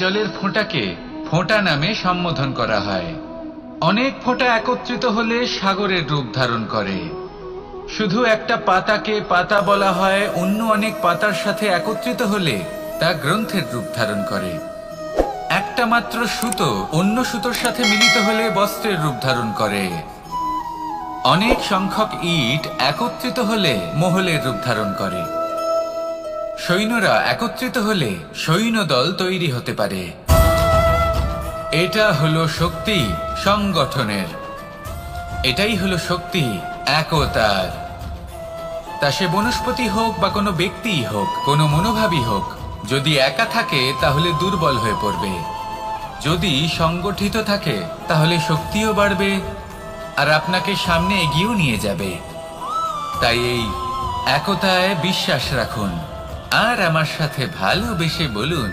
জলের ফোঁটাকে ফোঁটা নামে সম্বোধন করা হয়। অনেক ফোঁটা একত্রিত হলে সাগরের রূপ ধারণ করে। শুধু একটা পাতাকে পাতা বলা হয়, অন্য অনেক পাতার সাথে একত্রিত হলে তা গ্রন্থের রূপ ধারণ করে। একটা মাত্র সুতো অন্য সুতোর সাথে মিলিত হলে বস্ত্রের রূপ ধারণ করে। অনেক সংখ্যক ইট একত্রিত হলে মহলের রূপ ধারণ করে। সৈন্যরা একত্রিত হলে সৈন্যদল তৈরি হতে পারে। এটা হলো শক্তি সংগঠনের, এটাই হলো শক্তি একতার। তা সে বনস্পতি হোক বা কোনো ব্যক্তিই হোক, কোনো মনোভাবই হোক, যদি একা থাকে তাহলে দুর্বল হয়ে পড়বে। যদি সংগঠিত থাকে তাহলে শক্তিও বাড়বে আর আপনাকে সামনে এগিয়েও নিয়ে যাবে। তাই এই একতায় বিশ্বাস রাখুন আর আমার সাথে ভালোবেসে বলুন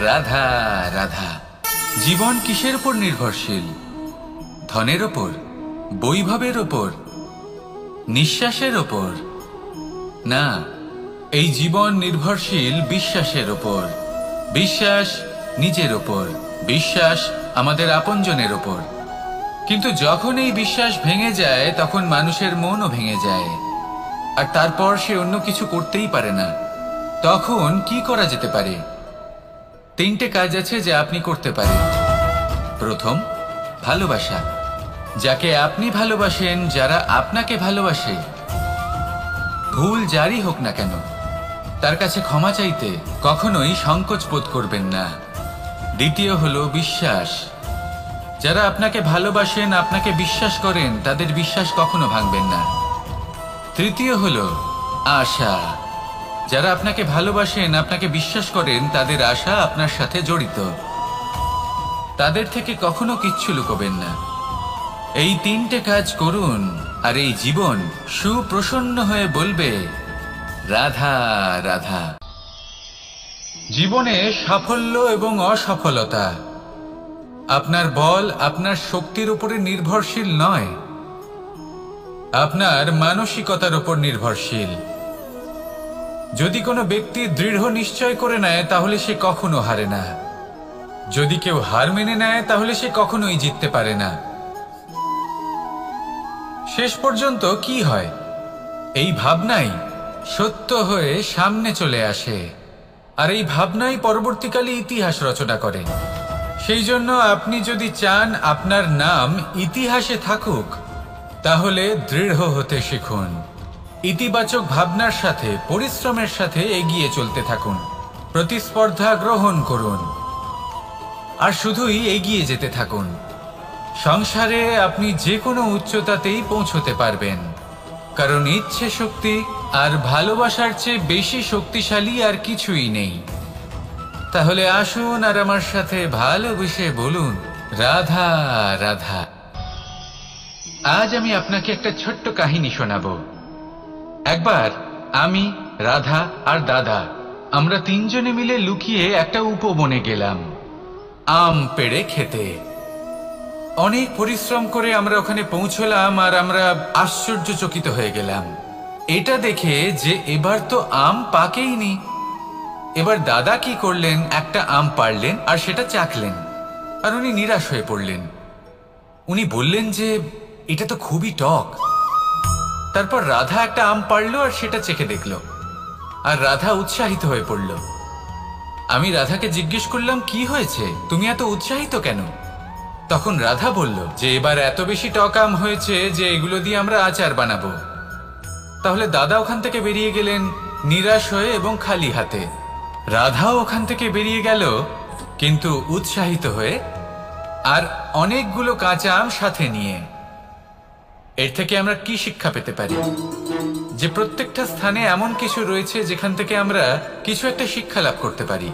রাধা রাধা। জীবন কিসের উপর নির্ভরশীল? ধনের ওপর, বৈভবের ওপর, নিঃশ্বাসের ওপর? না, এই জীবন নির্ভরশীল বিশ্বাসের ওপর। বিশ্বাস নিজের ওপর, বিশ্বাস আমাদের আপনজনের ওপর। কিন্তু যখন এই বিশ্বাস ভেঙে যায় তখন মানুষের মনও ভেঙে যায়, আর তারপর সে অন্য কিছু করতেই পারে না। তখন কি করা যেতে পারে? 3টে কাজ আছে যা আপনি করতে পারেন। প্রথম, ভালোবাসা। যাকে আপনি ভালোবাসেন, যারা আপনাকে ভালোবাসে, ভুল যারই হোক না কেন, তার কাছে ক্ষমা চাইতে কখনোই সংকোচ বোধ করবেন না। দ্বিতীয় হলো বিশ্বাস। যারা আপনাকে ভালোবাসেন, আপনাকে বিশ্বাস করেন, তাদের বিশ্বাস কখনো ভাঙবেন না। তৃতীয় হলো আশা। যারা আপনাকে ভালোবাসেন, আপনাকে বিশ্বাস করেন, তাদের আশা আপনার সাথে জড়িত। তাদের থেকে কখনো কিচ্ছু লুকোবেন না। এই 3টে কাজ করুন আর এই জীবন সুপ্রসন্ন হয়ে বলবে রাধা রাধা। জীবনে সাফল্য এবং অসফলতা আপনার বল, আপনার শক্তির উপরে নির্ভরশীল নয়, আপনার মানসিকতার উপর নির্ভরশীল। যদি কোনো ব্যক্তি দৃঢ় নিশ্চয় করে নেয় তাহলে সে কখনো হারে না। যদি কেউ হার মেনে নেয় তাহলে সে কখনোই জিততে পারে না। শেষ পর্যন্ত কি হয়? এই ভাবনাই সত্য হয়ে সামনে চলে আসে, আর এই ভাবনাই পরবর্তীকালে ইতিহাস রচনা করে। সেই জন্য আপনি যদি চান আপনার নাম ইতিহাসে থাকুক, তাহলে দৃঢ় হতে শিখুন। ইতিবাচক ভাবনার সাথে, পরিশ্রমের সাথে এগিয়ে চলতে থাকুন। প্রতিস্পর্ধা গ্রহণ করুন আর শুধুই এগিয়ে যেতে থাকুন। সংসারে আপনি যে কোনো উচ্চতাতেই পৌঁছতে পারবেন, কারণ ইচ্ছে শক্তি আর ভালোবাসার চেয়ে বেশি শক্তিশালী আর কিছুই নেই। তাহলে আসুন আর আমার সাথে ভালোবেসে বলুন রাধা রাধা। আজ আমি আপনাকে একটা ছোট্ট কাহিনী শোনাবো। একবার আমি, রাধা আর দাদা, আমরা 3 জনে মিলে লুকিয়ে একটা উপবনে গেলাম আম পেড়ে খেতে। অনেক পরিশ্রম করে আমরা ওখানে পৌঁছলাম আর আমরা আশ্চর্যচকিত হয়ে গেলাম এটা দেখে যে এবার তো আম পাকেইনি। এবার দাদা কি করলেন, একটা আম পাড়লেন আর সেটা চাখলেন, আর উনি নিরাশ হয়ে পড়লেন। উনি বললেন যে এটা তো খুবই টক। তারপর রাধা একটা আম পাড়লো আর সেটা চেখে দেখলো, আর রাধা উৎসাহিত হয়ে পড়ল। আমি রাধাকে জিজ্ঞেস করলাম, কি হয়েছে, তুমি এত উৎসাহিত কেন? তখন রাধা বলল যে এবার এত বেশি টক আম হয়েছে যে এগুলো দিয়ে আমরা আচার বানাবো। তাহলে দাদা ওখান থেকে বেরিয়ে গেলেন নিরাশ হয়ে এবং খালি হাতে। রাধাও ওখান থেকে বেরিয়ে গেল কিন্তু উৎসাহিত হয়ে, আর অনেকগুলো কাঁচা আম সাথে নিয়ে। এর থেকে আমরা কি শিক্ষা পেতে পারি? যে প্রত্যেকটা স্থানে এমন কিছু রয়েছে যেখান থেকে আমরা কিছু একটা শিক্ষা লাভ করতে পারি,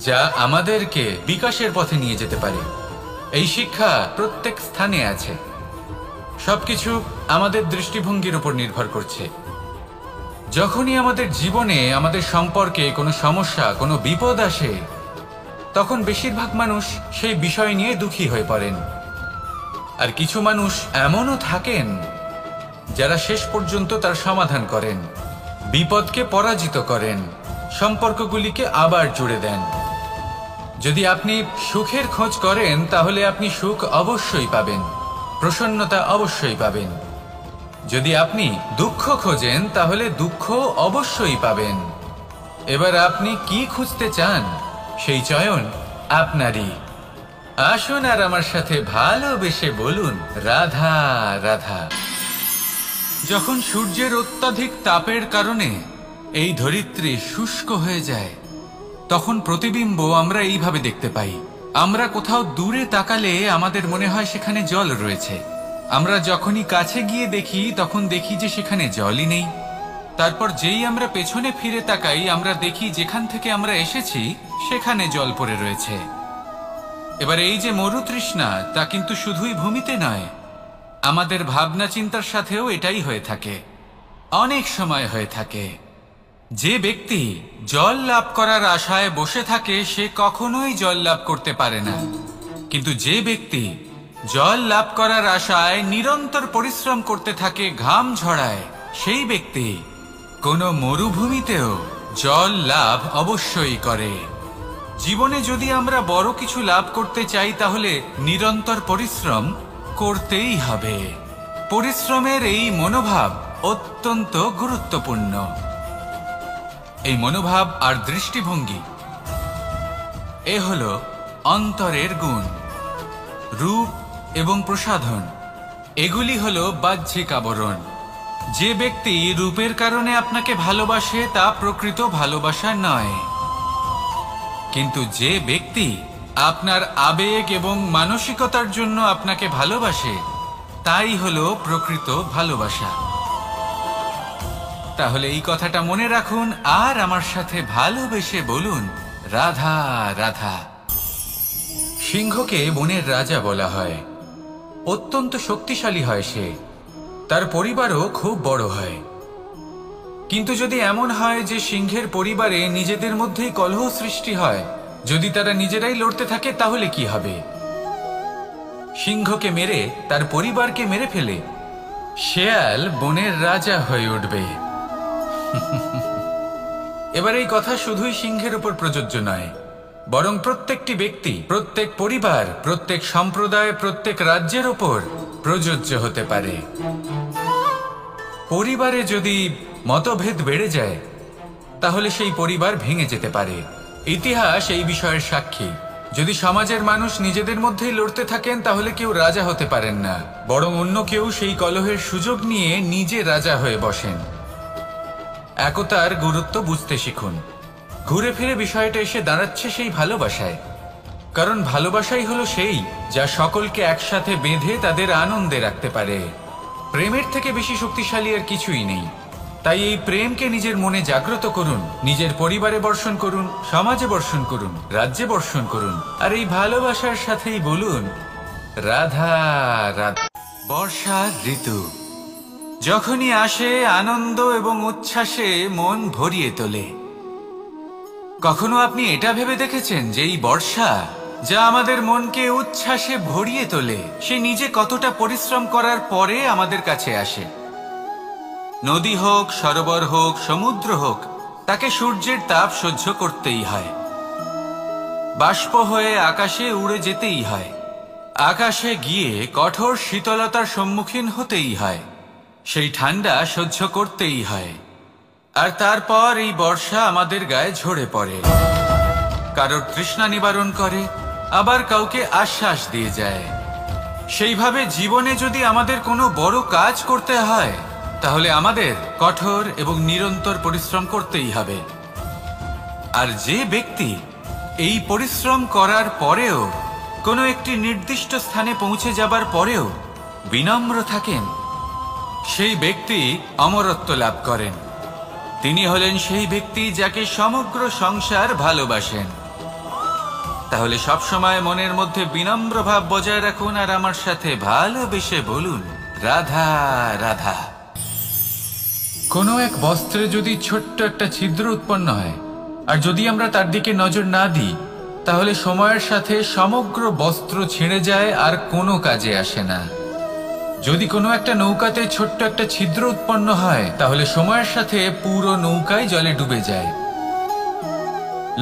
যা আমাদেরকে বিকাশের পথে নিয়ে যেতে পারে। এই শিক্ষা প্রত্যেক স্থানে আছে। সবকিছু আমাদের দৃষ্টিভঙ্গির উপর নির্ভর করছে। যখনই আমাদের জীবনে, আমাদের সম্পর্কে কোনো সমস্যা, কোনো বিপদ আসে, তখন বেশিরভাগ মানুষ সেই বিষয় নিয়ে দুঃখী হয়ে পড়েন। আর কিছু মানুষ এমনও থাকেন যারা শেষ পর্যন্ত তার সমাধান করেন, বিপদকে পরাজিত করেন, সম্পর্কগুলিকে আবার জুড়ে দেন। যদি আপনি সুখের খোঁজ করেন তাহলে আপনি সুখ অবশ্যই পাবেন, প্রসন্নতা অবশ্যই পাবেন। যদি আপনি দুঃখ খোঁজেন তাহলে দুঃখ অবশ্যই পাবেন। এবার আপনি কি খুঁজতে চান সেই চয়ন আপনারই। আসুন আর আমার সাথে ভালোবেসে বলুন রাধা রাধা। যখন সূর্যের অত্যাধিক তাপের কারণে এই ধরিত্রী শুষ্ক হয়ে যায় তখন প্রতিবিম্ব আমরা এইভাবে দেখতে পাই। আমরা কোথাও দূরে তাকালে আমাদের মনে হয় সেখানে জল রয়েছে। আমরা যখনই কাছে গিয়ে দেখি তখন দেখি যে সেখানে জলই নেই। তারপর যেই আমরা পেছনে ফিরে তাকাই আমরা দেখি যেখান থেকে আমরা এসেছি সেখানে জল পড়ে রয়েছে। এবার এই যে মরুতৃষ্ণা তা কিন্তু শুধুই ভূমিতে নয়, আমাদের ভাবনা চিন্তার সাথেও এটাই হয়ে থাকে, অনেক সময় হয়ে থাকে। যে ব্যক্তি জল লাভ করার আশায় বসে থাকে সে কখনোই জল লাভ করতে পারে না, কিন্তু যে ব্যক্তি জল লাভ করার আশায় নিরন্তর পরিশ্রম করতে থাকে, ঘাম ঝরায়, সেই ব্যক্তি কোনো মরুভূমিতেও জল লাভ অবশ্যই করে। জীবনে যদি আমরা বড় কিছু লাভ করতে চাই তাহলে নিরন্তর পরিশ্রম করতেই হবে। পরিশ্রমের এই মনোভাব অত্যন্ত গুরুত্বপূর্ণ। এই মনোভাব আর দৃষ্টিভঙ্গি এ হলো অন্তরের গুণ। রূপ এবং প্রসাধন এগুলি হলো বাহ্যিক আবরণ। যে ব্যক্তি রূপের কারণে আপনাকে ভালোবাসে তা প্রকৃত ভালোবাসা নয়, কিন্তু যে ব্যক্তি আপনার আবেগ এবং মানসিকতার জন্য আপনাকে ভালোবাসে তাই হলো প্রকৃত ভালোবাসা। তাহলে এই কথাটা মনে রাখুন আর আমার সাথে ভালোবেসে বলুন রাধা রাধা। সিংহকে বনের রাজা বলা হয়। অত্যন্ত শক্তিশালী হয় সে, তার পরিবারও খুব বড় হয়। কিন্তু যদি এমন হয় যে সিংহের পরিবারে নিজেদের মধ্যেই কলহ সৃষ্টি হয়, যদি তারা নিজেরাই লড়তে থাকে তাহলে কি হবে? সিংহকে মেরে তার পরিবারকে মেরে ফেলে শেয়াল বনের রাজা হয়ে উঠবে। এবার এই কথা শুধুই সিংহের উপর প্রযোজ্য নয়, বরং প্রত্যেকটি ব্যক্তি, প্রত্যেক পরিবার, প্রত্যেক সম্প্রদায়, প্রত্যেক রাজ্যের উপর প্রযোজ্য হতে পারে। পরিবারে যদি মতভেদ বেড়ে যায় তাহলে সেই পরিবার ভেঙে যেতে পারে। ইতিহাস এই বিষয়ের সাক্ষী। যদি সমাজের মানুষ নিজেদের মধ্যেই লড়তে থাকেন তাহলে কেউ রাজা হতে পারেন না, বরং অন্য কেউ সেই কলহের সুযোগ নিয়ে নিজে রাজা হয়ে বসেন। একতার গুরুত্ব বুঝতে শিখুন। ঘুরে ফিরে বিষয়টা এসে দাঁড়াচ্ছে সেই ভালোবাসায়, কারণ ভালোবাসাই হলো সেই যা সকলকে একসাথে বেঁধে তাদের আনন্দে রাখতে পারে। প্রেমের থেকে বেশি শক্তিশালী আর কিছুই নেই। তাই এই প্রেমকে নিজের মনে জাগ্রত করুন, নিজের পরিবারে বর্ষণ করুন, সমাজে বর্ষণ করুন, রাজ্যে বর্ষণ করুন, আর এই ভালোবাসার সাথেই বলুন রাধা রাধা। বর্ষার ঋতু যখনই আসে আনন্দ এবং উচ্ছ্বাসে মন ভরিয়ে তোলে। কখনো আপনি এটা ভেবে দেখেছেন যে এই বর্ষা যা আমাদের মনকে উচ্ছ্বাসে ভরিয়ে তোলে সে নিজে কতটা পরিশ্রম করার পরে আমাদের কাছে আসে? নদী হোক, সরোবর হোক, সমুদ্র হোক, তাকে সূর্যের তাপ সহ্য করতেই হয়। বাষ্প হয়ে আকাশে উড়ে যেতেই হয়। আকাশে গিয়ে কঠোর শীতলতার সম্মুখীন হতেই হয়। সেই ঠান্ডা সহ্য করতেই হয়। আর তারপর এই বর্ষা আমাদের গায়ে ঝরে পড়ে, কারোর তৃষ্ণা নিবারণ করে, আবার কাউকে আশ্বাস দিয়ে যায়। সেইভাবে জীবনে যদি আমাদের কোনো বড় কাজ করতে হয় তাহলে আমাদের কঠোর এবং নিরন্তর পরিশ্রম করতেই হবে। আর যে ব্যক্তি এই পরিশ্রম করার পরেও কোনো একটি নির্দিষ্ট স্থানে পৌঁছে যাবার পরেও বিনম্র থাকেন, সেই ব্যক্তি অমরত্ব লাভ করেন। তিনি হলেন সেই ব্যক্তি যাকে সমগ্র সংসার ভালোবাসেন। তাহলে সবসময় মনের মধ্যে বিনম্র ভাব বজায় রাখুন আর আমার সাথে ভালোবেসে বলুন রাধা রাধা। কোনো এক বস্ত্রে যদি ছোট্ট একটা ছিদ্র উৎপন্ন হয় আর যদি আমরা তার দিকে নজর না দিই তাহলে সময়ের সাথে সমগ্র বস্ত্র ছিঁড়ে যায় আর কোনো কাজে আসে না। যদি কোনো একটা নৌকাতে ছোট্ট একটা ছিদ্র উৎপন্ন হয় তাহলে সময়ের সাথে পুরো নৌকাই জলে ডুবে যায়।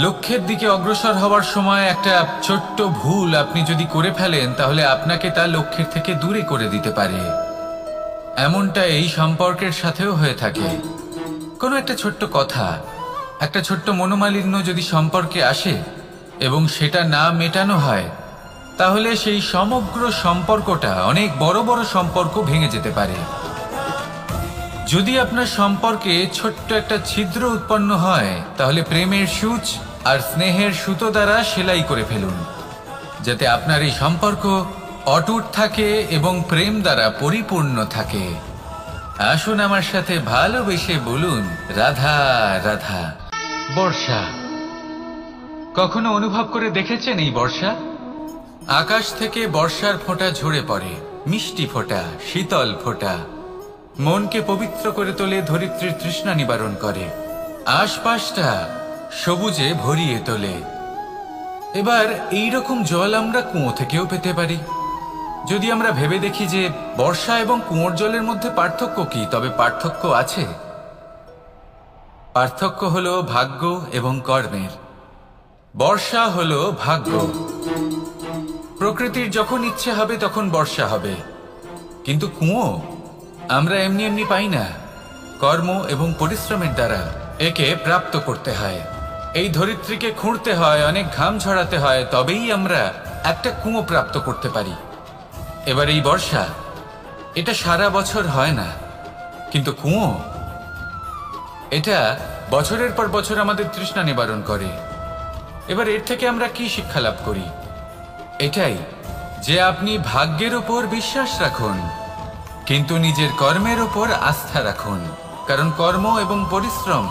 লক্ষ্যের দিকে অগ্রসর হওয়ার সময় একটা ছোট্ট ভুল আপনি যদি করে ফেলেন তাহলে আপনাকে তা লক্ষ্যের থেকে দূরে করে দিতে পারে। এমনটা এই সম্পর্কের সাথেও হয়ে থাকে। কোনো একটা ছোট্ট কথা, একটা ছোট্ট মনোমালিন্য যদি সম্পর্কে আসে এবং সেটা না মেটানো হয়, তাহলে সেই সমগ্র সম্পর্কটা অনেক বড় বড় সম্পর্ক ভেঙে যেতে পারে। যদি আপনার সম্পর্কে ছোট্ট একটা ছিদ্র উৎপন্ন হয়, তাহলে প্রেমের সূচ আর স্নেহের সুতো দ্বারা সেলাই করে ফেলুন, যাতে আপনার এই সম্পর্ক অটুট থাকে এবং প্রেম দ্বারা পরিপূর্ণ থাকে। আসুন আমার সাথে ভালোবেসে বলুন, রাধা রাধা। বর্ষা। কখনো অনুভব করে দেখেছেন এই বর্ষা? আকাশ থেকে বর্ষার ফোঁটা ঝরে পড়ে, মিষ্টি ফোঁটা, শীতল ফোঁটা, মনকে পবিত্র করে তোলে, ধরিত্রীর তৃষ্ণা নিবারণ করে, আশপাশটা সবুজে ভরিয়ে তোলে। এবার এইরকম জল আমরা কুয়ো থেকেও পেতে পারি। যদি আমরা ভেবে দেখি যে বর্ষা এবং কুয়োর জলের মধ্যে পার্থক্য কি, তবে পার্থক্য আছে। পার্থক্য হলো ভাগ্য এবং কর্মের। বর্ষা হলো ভাগ্য। প্রকৃতির যখন ইচ্ছে হবে তখন বর্ষা হবে, কিন্তু কুয়ো আমরা এমনি এমনি পাই না। কর্ম এবং পরিশ্রমের দ্বারা একে প্রাপ্ত করতে হয়। এই ধরিত্রীকে খুঁড়তে হয়, অনেক ঘাম ঝরাতে হয়, তবেই আমরা একটা কুয়ো প্রাপ্ত করতে পারি। এবার এই বর্ষা, এটা সারা বছর হয় না, কিন্তু কুয়ো এটা বছরের পর বছর আমাদের তৃষ্ণা নিবারণ করে। এবার এর থেকে আমরা কি শিক্ষা লাভ করি? এটাই যে আপনি ভাগ্যের উপর বিশ্বাস রাখুন, কিন্তু নিজের কর্মের উপর আস্থা রাখুন। কারণ কর্ম এবং পরিশ্রম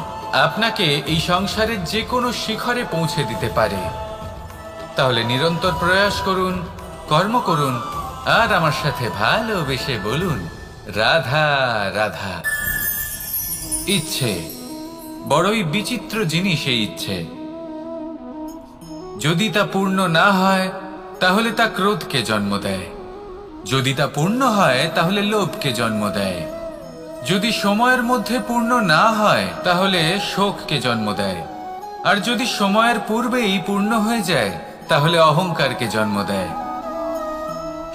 আপনাকে এই সংসারের যে কোনো শিখরে পৌঁছে দিতে পারে। তাহলে নিরন্তর প্রয়াস করুন, কর্ম করুন, আর আমার সাথে ভালোবেসে বলুন, রাধা রাধা। ইচ্ছে বড়ই বিচিত্র জিনিস। এই ইচ্ছে যদি তা পূর্ণ না হয় তাহলে তা ক্রোধকে জন্ম দেয়, যদি তা পূর্ণ হয় তাহলে লোভকে জন্ম দেয়, যদি সময়ের মধ্যে পূর্ণ না হয় তাহলে শোককে জন্ম দেয়, আর যদি সময়ের পূর্বেই পূর্ণ হয়ে যায় তাহলে অহংকারকে জন্ম দেয়।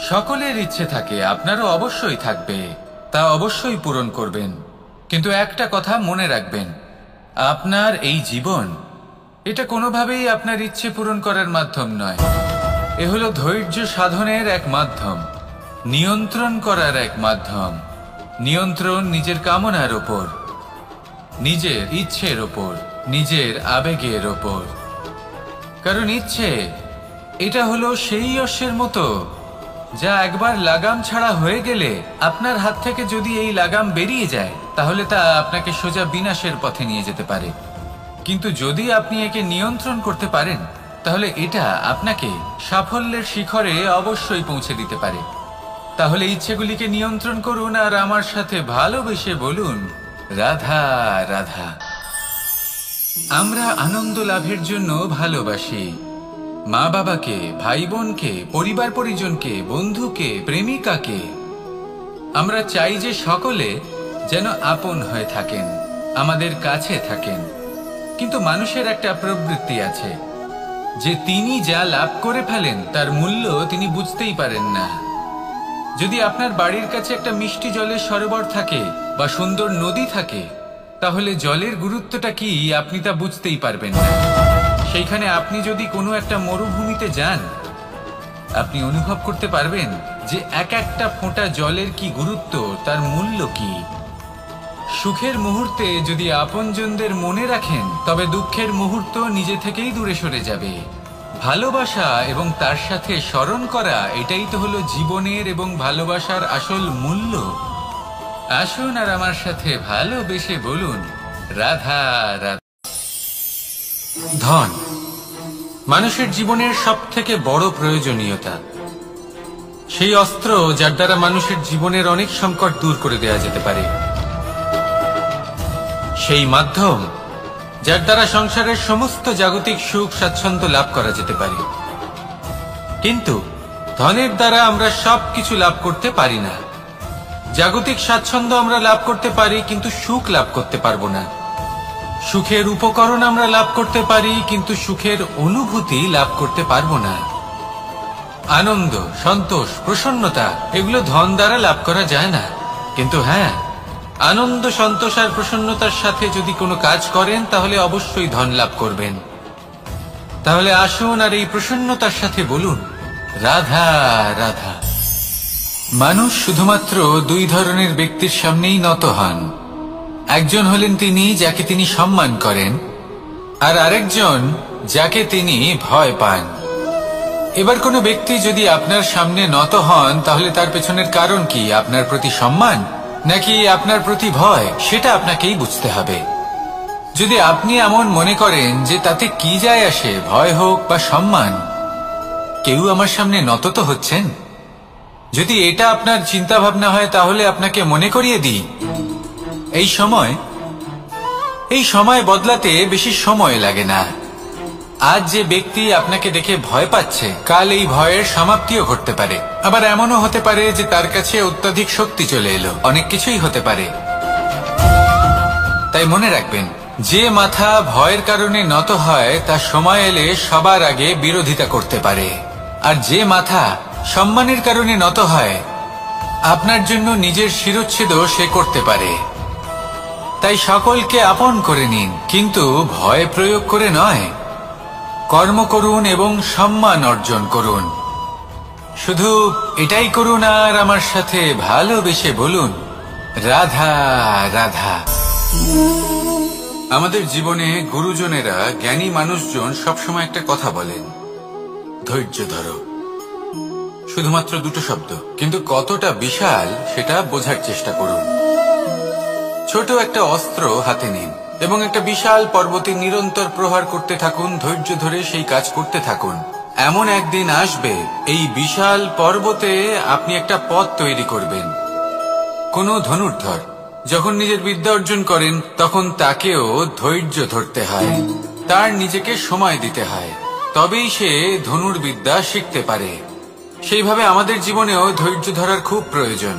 সকলের ইচ্ছে থাকে, আপনারও অবশ্যই থাকবে, তা অবশ্যই পূরণ করবেন। কিন্তু একটা কথা মনে রাখবেন, আপনার এই জীবন এটা কোনোভাবেই আপনার ইচ্ছে পূরণ করার মাধ্যম নয়। এ হলো ধৈর্য সাধনের এক মাধ্যম, নিয়ন্ত্রণ করার এক মাধ্যম। নিয়ন্ত্রণ নিজের কামনার ওপর, নিজের ইচ্ছের ওপর, নিজের আবেগের ওপর। কারণ ইচ্ছে এটা হলো সেই অশ্বের মতো যা একবার লাগাম ছাড়া হয়ে গেলে, আপনার হাত থেকে যদি এই লাগাম বেরিয়ে যায় তাহলে তা আপনাকে সোজা বিনাশের পথে নিয়ে যেতে পারে। কিন্তু যদি আপনি একে নিয়ন্ত্রণ করতে পারেন তাহলে এটা আপনাকে সাফল্যের শিখরে অবশ্যই পৌঁছে দিতে পারে। তাহলে ইচ্ছেগুলিকে নিয়ন্ত্রণ করুন আর আমার সাথে ভালোবেসে বলুন, রাধা রাধা। আমরা আনন্দ লাভের জন্য ভালোবাসি মা বাবাকে, ভাই বোনকে, পরিবার পরিজনকে, বন্ধুকে, প্রেমিকাকে। আমরা চাই যে সকলে যেন আপন হয়ে থাকেন, আমাদের কাছে থাকেন। কিন্তু মানুষের একটা প্রবৃত্তি আছে যে তিনি যা লাভ করে ফেলেন তার মূল্য তিনি বুঝতেই পারেন না। যদি আপনার বাড়ির কাছে একটা মিষ্টি জলের সরোবর থাকে বা সুন্দর নদী থাকে, তাহলে জলের গুরুত্বটা কি আপনি তা বুঝতেই পারবেন না। সেইখানে আপনি যদি কোনো একটা মরুভূমিতে যান, আপনি অনুভব করতে পারবেন যে এক একটা ফোঁটা জলের কি গুরুত্ব, তার মূল্য কি। সুখের মুহূর্তে যদি আপনজনদের মনে রাখেন, তবে দুঃখের মুহূর্ত নিজে থেকেই দূরে সরে যাবে। ভালোবাসা এবং তার সাথে স্মরণ করা, এটাই তো হলো জীবনের এবং ভালোবাসার আসল মূল্য। আসুন আর আমার সাথে ভালোবেসে বলুন, রাধা রাধা। ধন মানুষের জীবনের সবথেকে বড় প্রয়োজনীয়তা, সেই অস্ত্র যার দ্বারা মানুষের জীবনের অনেক সংকট দূর করে দেওয়া যেতে পারে, সেই মাধ্যম যার দ্বারা সংসারের সমস্ত জাগতিক সুখ স্বাচ্ছন্দ্য লাভ করা যেতে পারে। কিন্তু ধনের দ্বারা আমরা সবকিছু লাভ করতে পারি না। জাগতিক স্বাচ্ছন্দ্য আমরা লাভ করতে পারি, কিন্তু সুখ লাভ করতে পারবো না। সুখের উপকরণ আমরা লাভ করতে পারি, কিন্তু সুখের অনুভূতি লাভ করতে পারবো না। আনন্দ, সন্তোষ, প্রসন্নতা এগুলো ধন দ্বারা লাভ করা যায় না। কিন্তু হ্যাঁ, আনন্দ, সন্তোষ আর প্রসন্নতার সাথে যদি কোনো কাজ করেন তাহলে অবশ্যই ধন লাভ করবেন। তাহলে আসুন আর এই প্রসন্নতার সাথে বলুন, রাধা রাধা। মানুষ শুধুমাত্র দুই ধরনের ব্যক্তির সামনেই নত হন। একজন হলেন তিনি যাকে তিনি সম্মান করেন, আর আরেকজন যাকে তিনি ভয় পান। এবার কোনো ব্যক্তি যদি আপনার সামনে নত হন তাহলে তার পেছনের কারণ কি? আপনার প্রতি সম্মান নাকি আপনার প্রতি ভয়? সেটা আপনাকেই বুঝতে হবে। যদি আপনি এমন মনে করেন যে তাতে কি যায় আসে, ভয় হোক বা সম্মান, কেউ আমার সামনে নত তো হচ্ছেন, যদি এটা আপনার চিন্তা ভাবনা হয় তাহলে আপনাকে মনে করিয়ে দিই, এই সময় বদলাতে বেশি সময় লাগে না। আজ যে ব্যক্তি আপনাকে দেখে ভয় পাচ্ছে, কাল এই ভয়ের সমাপ্তিও ঘটতে পারে। আবার এমনও হতে পারে যে তার কাছে অত্যধিক শক্তি চলে এলো। অনেক কিছুই হতে পারে। তাই মনে রাখবেন, যে মাথা ভয়ের কারণে নত হয় তা সময় এলে সবার আগে বিরোধিতা করতে পারে, আর যে মাথা সম্মানের কারণে নত হয় আপনার জন্য নিজের শিরচ্ছেদও সে করতে পারে। তাই সকলকে আপন করে নিন, কিন্তু ভয় প্রয়োগ করে নয়। কর্ম করুন এবং সম্মান অর্জন করুন। শুধু এটাই করুন আর আমার সাথে ভালোবেসে বলুন, রাধা রাধা। আমাদের জীবনে গুরুজনেরা, জ্ঞানী মানুষজন সবসময় একটা কথা বলেন, ধৈর্য ধরো। শুধুমাত্র দুটো শব্দ, কিন্তু কতটা বিশাল সেটা বোঝার চেষ্টা করুন। ছোট একটা অস্ত্র হাতে নিন এবং একটা বিশাল পর্বতে নিরন্তর প্রহার করতে থাকুন। ধৈর্য ধরে সেই কাজ করতে থাকুন। এমন একদিন আসবে এই বিশাল পর্বতে আপনি একটা পথ তৈরি করবেন। কোনো ধনুর্ধর যখন নিজের বিদ্যা অর্জন করেন তখন তাকেও ধৈর্য ধরতে হয়, তার নিজেকে সময় দিতে হয়, তবেই সে ধনুর্বিদ্যা শিখতে পারে। সেইভাবে আমাদের জীবনেও ধৈর্য ধরার খুব প্রয়োজন।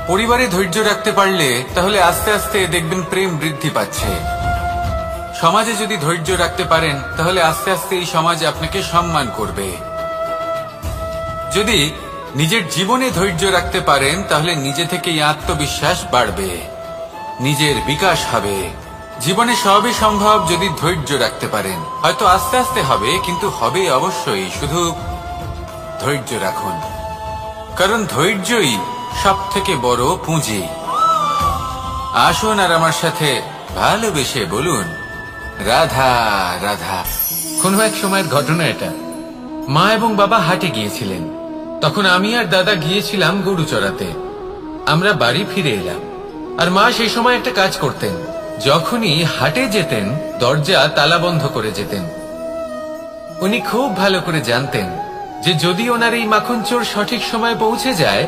পরিবারে ধৈর্য রাখতে পারলে তাহলে আস্তে আস্তে দেখবেন প্রেম বৃদ্ধি পাচ্ছে। সমাজে যদি ধৈর্য রাখতে পারেন তাহলে আস্তে আস্তে এই সমাজ আপনাকে সম্মান করবে। যদি নিজের জীবনে ধৈর্য রাখতে পারেন তাহলে নিজে থেকেই আত্মবিশ্বাস বাড়বে, নিজের বিকাশ হবে। জীবনে সবই সম্ভব যদি ধৈর্য রাখতে পারেন। হয়তো আস্তে আস্তে হবে, কিন্তু হবে অবশ্যই। শুধু ধৈর্য রাখুন, কারণ ধৈর্যই সব থেকে বড় পুঁজি। আসুন আর আমার সাথে ভালোবেসে বলুন, রাধা রাধা। কোনো এক সময়ের ঘটনা এটা। মা এবং বাবা হাটে গিয়েছিলেন। তখন আমি আর দাদা গিয়েছিলাম গরু চড়াতে। আমরা বাড়ি ফিরে এলাম, আর মা সেই সময় একটা কাজ করতেন। যখনই হাটে যেতেন দরজা তালা বন্ধ করে যেতেন। উনি খুব ভালো করে জানতেন যে যদি ওনার এই মাখন চোর সঠিক সময় পৌঁছে যায়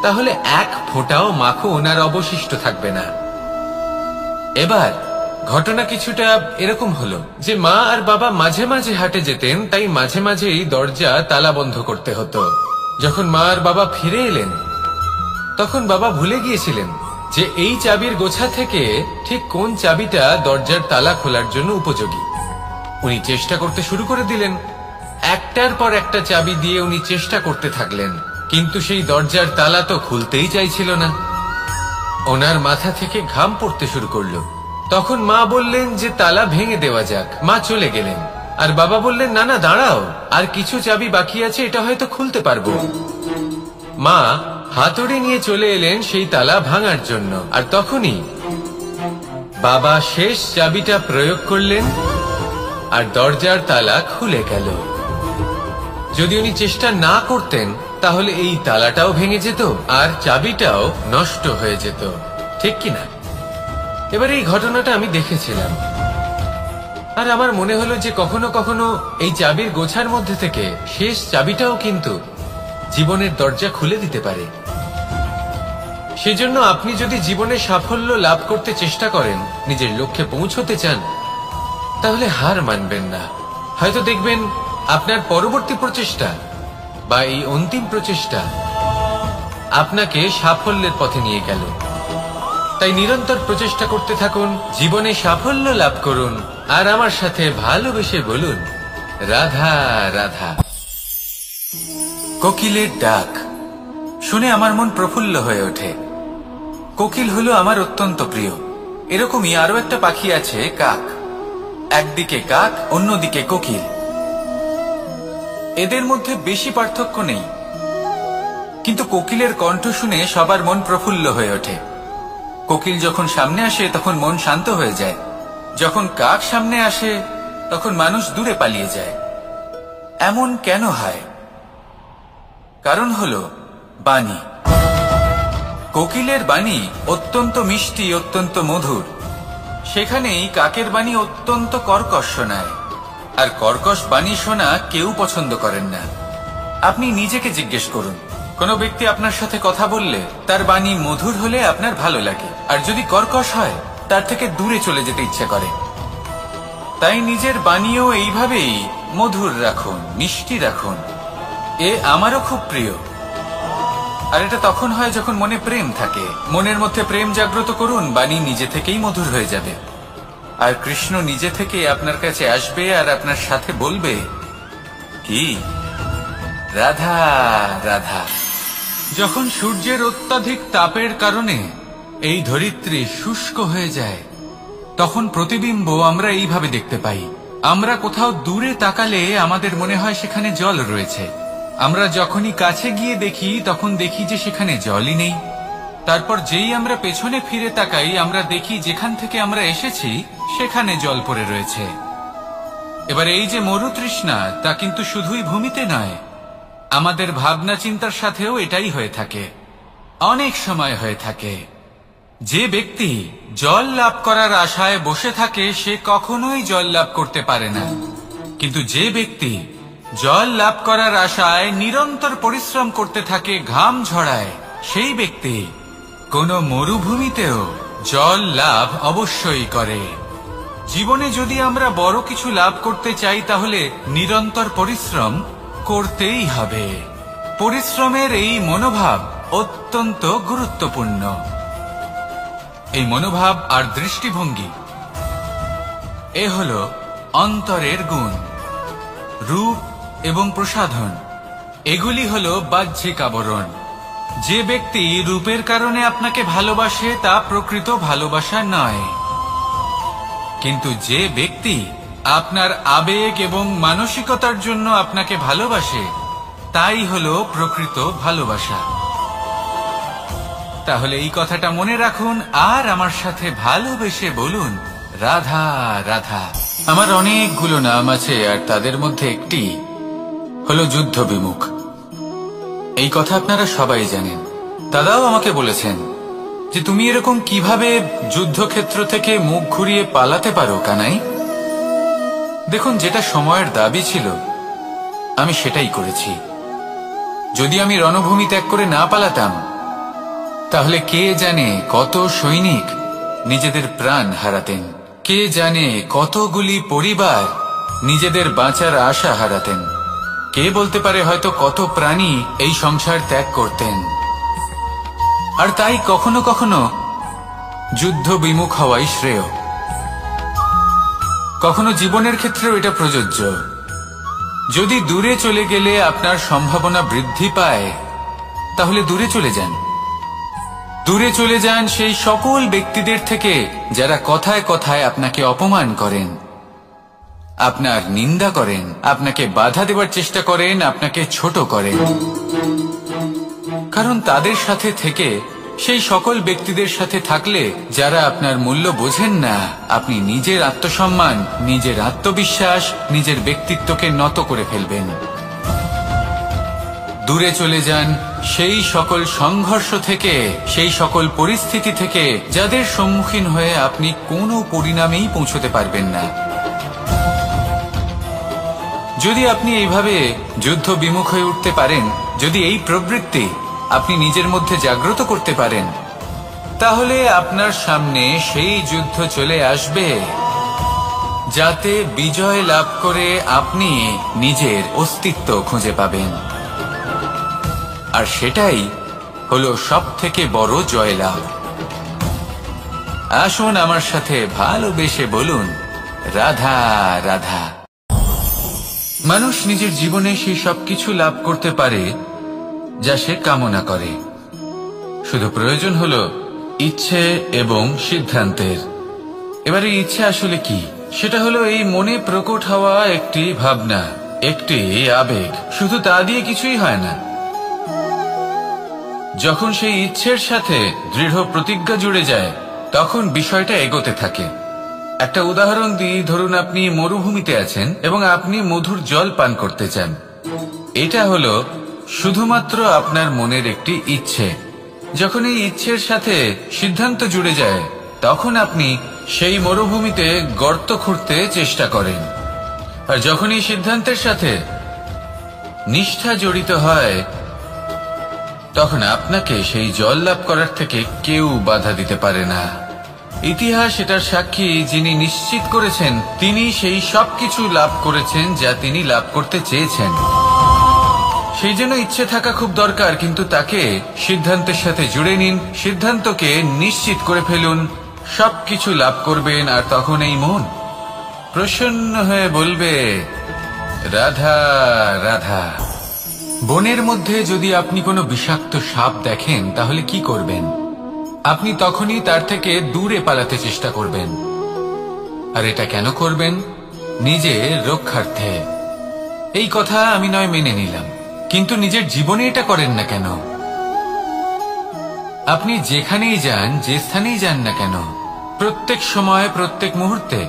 তাহলে এক ফোঁটাও মাখন আর অবশিষ্ট থাকবে না। এবার ঘটনা কিছুটা এরকম হলো যে মা আর বাবা মাঝে মাঝে হাটে যেতেন, তাই মাঝে মাঝেই দরজা তালা বন্ধ করতে হতো। যখন মা আর বাবা ফিরে এলেন তখন বাবা ভুলে গিয়েছিলেন যে এই চাবির গোছা থেকে ঠিক কোন চাবিটা দরজার তালা খোলার জন্য উপযোগী। উনি চেষ্টা করতে শুরু করে দিলেন। একটার পর একটা চাবি দিয়ে উনি চেষ্টা করতে থাকলেন, কিন্তু সেই দরজার তালা তো খুলতেই চাইছিল না। ওনার মাথা থেকে ঘাম পড়তে শুরু করলো। তখন মা বললেন যে তালা ভেঙে দেওয়া যাক। মা চলে গেলেন, আর বাবা বললেন, না না দাঁড়াও, আর কিছু চাবি বাকি আছে, এটা হয়তো খুলতে পারবো। মা হাতুড়ি নিয়ে চলে এলেন সেই তালা ভাঙার জন্য, আর তখনই বাবা শেষ চাবিটা প্রয়োগ করলেন আর দরজার তালা খুলে গেল। যদি উনি চেষ্টা না করতেন তাহলে এই তালাটাও ভেঙে যেত আর চাবিটাও নষ্ট হয়ে যেত, ঠিক কিনা? এবার এই ঘটনাটা আমি দেখেছিলাম, আর আমার মনে হলো যে কখনো কখনো এই চাবির গোছার মধ্যে থেকে শেষ চাবিটাও কিন্তু জীবনের দরজা খুলে দিতে পারে। সেজন্য আপনি যদি জীবনে সাফল্য লাভ করতে চেষ্টা করেন, নিজের লক্ষ্যে পৌঁছতে চান, তাহলে হার মানবেন না। হয়তো দেখবেন আপনার পরবর্তী প্রচেষ্টা বা এই অন্তিম প্রচেষ্টা আপনাকে সাফল্যের পথে নিয়ে গেল। তাই নিরন্তর প্রচেষ্টা করতে থাকুন, জীবনে সাফল্য লাভ করুন, আর আমার সাথে ভালোবেসে বলুন, রাধা রাধা। কোকিলের ডাক শুনে আমার মন প্রফুল্ল হয়ে ওঠে। কোকিল হলো আমার অত্যন্ত প্রিয়। এরকমই আরো একটা পাখি আছে, কাক। একদিকে কাক, অন্যদিকে কোকিল। এদের মধ্যে বেশি পার্থক্য নেই, কিন্তু কোকিলের কণ্ঠ শুনে সবার মন প্রফুল্ল হয়ে ওঠে। কোকিল যখন সামনে আসে তখন মন শান্ত হয়ে যায়, যখন কাক সামনে আসে তখন মানুষ দূরে পালিয়ে যায়। এমন কেন হয়? কারণ হলো বাণী। কোকিলের বাণী অত্যন্ত মিষ্টি, অত্যন্ত মধুর। সেখানেই কাকের বাণী অত্যন্ত কর্কশ শোনায়, আর কর্কশ বাণী শোনা কেউ পছন্দ করেন না। আপনি নিজেকে জিজ্ঞেস করুন, কোনো ব্যক্তি আপনার সাথে কথা বললে তার বাণী মধুর হলে আপনার ভালো লাগে, আর যদি কর্কশ হয় তার থেকে দূরে চলে যেতে ইচ্ছে করে। তাই নিজের বাণীও এইভাবেই মধুর রাখুন, মিষ্টি রাখুন। এ আমারও খুব প্রিয়। আর এটা তখন হয় যখন মনে প্রেম থাকে। মনের মধ্যে প্রেম জাগ্রত করুন, বাণী নিজে থেকেই মধুর হয়ে যাবে। আর কৃষ্ণ নিজে থেকে আপনার কাছে আসবে আর আপনার সাথে বলবে, কি রাধা রাধা। যখন সূর্যের অত্যাধিক তাপের কারণে এই ধরিত্রী শুষ্ক হয়ে যায়, তখন প্রতিবিম্ব আমরা এইভাবে দেখতে পাই। আমরা কোথাও দূরে তাকালে আমাদের মনে হয় সেখানে জল রয়েছে। আমরা যখনই কাছে গিয়ে দেখি তখন দেখি যে সেখানে জলই নেই। তারপর যেই আমরা পেছনে ফিরে তাকাই, আমরা দেখি যেখান থেকে আমরা এসেছি সেখানে জল পড়ে রয়েছে। এবার এই যে মরুতৃষ্ণা, তা কিন্তু শুধুই ভূমিতে নয়, আমাদের ভাবনা চিন্তার সাথেও এটাই হয়ে থাকে, অনেক সময় হয়ে থাকে। যে ব্যক্তি জল লাভ করার আশায় বসে থাকে সে কখনোই জল লাভ করতে পারে না, কিন্তু যে ব্যক্তি জল লাভ করার আশায় নিরন্তর পরিশ্রম করতে থাকে, ঘাম ঝরায়, সেই ব্যক্তি কোনো মরুভূমিতেও জল লাভ অবশ্যই করে। জীবনে যদি আমরা বড় কিছু লাভ করতে চাই তাহলে নিরন্তর পরিশ্রম করতেই হবে। পরিশ্রমের এই মনোভাব অত্যন্ত গুরুত্বপূর্ণ। এই মনোভাব আর দৃষ্টিভঙ্গি এ হল অন্তরের গুণ। রূপ এবং প্রসাধন এগুলি হল বাহ্যিক আবরণ। যে ব্যক্তি রূপের কারণে আপনাকে ভালোবাসে তা প্রকৃত ভালোবাসা নয়, কিন্তু যে ব্যক্তি আপনার আবেগ এবং মানসিকতার জন্য আপনাকে ভালোবাসে তাই হল প্রকৃত ভালোবাসা। তাহলে এই কথাটা মনে রাখুন আর আমার সাথে ভালোবেসে বলুন, রাধা রাধা। আমার অনেকগুলো নাম আছে, আর তাদের মধ্যে একটি হলো যুদ্ধ বিমুখ। এই কথা আপনারা সবাই জানেন। দাদাও আমাকে বলেছেন যে তুমি এরকম কিভাবে যুদ্ধক্ষেত্র থেকে মুখ ঘুরিয়ে পালাতে পারো কানাই। দেখুন, যেটা সময়ের দাবি ছিল আমি সেটাই করেছি। যদি আমি রণভূমি ত্যাগ করে না পালাতাম তাহলে কে জানে কত সৈনিক নিজেদের প্রাণ হারাতেন, কে জানে কতগুলি পরিবার নিজেদের বাঁচার আশা হারাতেন, কে বলতে পারে হয়তো কত প্রাণী এই সংসার ত্যাগ করতেন। আর তাই কখনো কখনো যুদ্ধ বিমুখ হওয়াই শ্রেয়। কখনো জীবনের ক্ষেত্রেও এটা প্রযোজ্য। যদি দূরে চলে গেলে আপনার সম্ভাবনা বৃদ্ধি পায় তাহলে দূরে চলে যান। দূরে চলে যান সেই সকল ব্যক্তিদের থেকে যারা কথায় কথায় আপনাকে অপমান করেন, আপনার নিন্দা করেন, আপনাকে বাধা দেবার চেষ্টা করেন, আপনাকে ছোট করেন। কারণ তাদের সাথে থেকে, সেই সকল ব্যক্তিদের সাথে থাকলে যারা আপনার মূল্য বোঝেন না, আপনি নিজের আত্মসম্মান, নিজের আত্মবিশ্বাস, নিজের ব্যক্তিত্বকে নত করে ফেলবেন। দূরে চলে যান সেই সকল সংঘর্ষ থেকে, সেই সকল পরিস্থিতি থেকে যাদের সম্মুখীন হয়ে আপনি কোনো পরিণামেই পৌঁছতে পারবেন না। যদি আপনি এইভাবে যুদ্ধ বিমুখ হয়ে উঠতে পারেন, যদি এই প্রবৃত্তি আপনি নিজের মধ্যে জাগ্রত করতে পারেন, তাহলে আপনার সামনে সেই যুদ্ধ চলে আসবে যাতে বিজয় লাভ করে আপনি নিজের অস্তিত্ব খুঁজে পাবেন। আর সেটাই হলো সবথেকে বড় জয়লাভ। আসুন আমার সাথে ভালোবেসে বলুন, রাধা রাধা। মানুষ নিজের জীবনে সেই সবকিছু লাভ করতে পারে যা সে কামনা করে। শুধু প্রয়োজন হলো ইচ্ছে এবং সিদ্ধান্তের। এবারে ইচ্ছে আসলে কি? সেটা হলো এই মনে প্রকট হওয়া একটি ভাবনা, একটি আবেগ। শুধু তা দিয়ে কিছুই হয় না। যখন সেই ইচ্ছের সাথে দৃঢ় প্রতিজ্ঞা জুড়ে যায়, তখন বিষয়টা এগোতে থাকে। একটা উদাহরণ দিই, ধরুন আপনি মরুভূমিতে আছেন এবং আপনি মধুর জল পান করতে চান। এটা হলো শুধুমাত্র আপনার মনের একটি ইচ্ছে। যখন এই ইচ্ছের সাথে সিদ্ধান্ত জুড়ে যায়, তখন আপনি সেই মরুভূমিতে গর্ত খুঁড়তে চেষ্টা করেন। আর যখন এই সিদ্ধান্তের সাথে নিষ্ঠা জড়িত হয়, তখন আপনাকে সেই জল লাভ করার থেকে কেউ বাধা দিতে পারে না। ইতিহাস এটার সাক্ষী। যিনি নিশ্চিত করেছেন, তিনি সেই সবকিছু লাভ করেছেন যা তিনি লাভ করতে চেয়েছেন। সেই জন্য ইচ্ছে থাকা খুব দরকার, কিন্তু তাকে সিদ্ধান্তের সাথে জুড়ে নিন। সিদ্ধান্তকে নিশ্চিত করে ফেলুন, সবকিছু লাভ করবেন। আর তখন এই মন প্রসন্ন হয়ে বলবে, রাধা রাধা। বনের মধ্যে যদি আপনি কোনো বিষাক্ত সাপ দেখেন, তাহলে কি করবেন? আপনি তখনই তার থেকে দূরে পালাতে চেষ্টা করবেন। আর এটা কেন করবেন? নিজের রক্ষার্থে। এই কথা আমি নয় মেনে নিলাম, কিন্তু নিজের জীবনে এটা করেন না কেন? আপনি যেখানেই যান, যে স্থানেই যান না কেন, প্রত্যেক সময়, প্রত্যেক মুহূর্তে